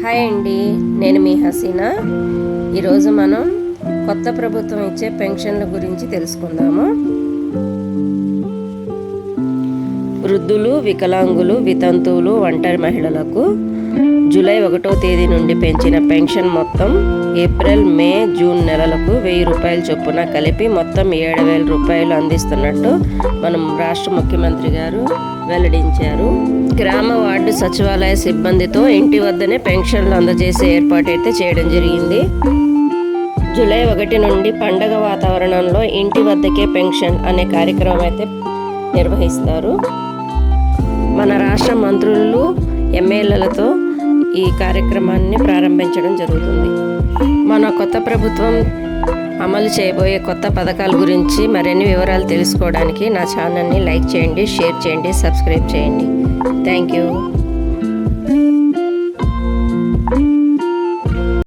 Hi అండి, నేను మీ హసీనా. ఈరోజు మనం కొత్త ప్రభుత్వం ఇచ్చే పెన్షన్ల గురించి తెలుసుకుందాము. వృద్ధులు, వికలాంగులు, వితంతువులు, ఒంటరి మహిళలకు జూలై 1వ తేదీ నుండి పెంచిన పెన్షన్ మొత్తం ఏప్రిల్, మే, జూన్ నెలలకు 1000 రూపాయల చొప్పున కలిపి మొత్తం 7000 రూపాయలు అందిస్తున్నట్టు మనం రాష్ట్ర ముఖ్యమంత్రి గారు వెల్లడించారు. గ్రామ వార్డు సచివాలయ సిబ్బందితో ఇంటి వద్దనే పెన్షన్లు అందజేసే ఏర్పాటు అయితే చేయడం జరిగింది. జూలై 1 నుండి పండగ వాతావరణంలో ఇంటి వద్దకే పెన్షన్ అనే కార్యక్రమం అయితే నిర్వహిస్తారు. మన రాష్ట్ర మంత్రులు, ఎమ్మెల్యేలతో ఈ కార్యక్రమాన్ని ప్రారంభించడం జరుగుతుంది. మన కొత్త ప్రభుత్వం అమలు చేయబోయే కొత్త పథకాల గురించి మరిన్ని వివరాలు తెలుసుకోవడానికి నా ఛానల్ని లైక్ చేయండి, షేర్ చేయండి, సబ్స్క్రైబ్ చేయండి. Thank you.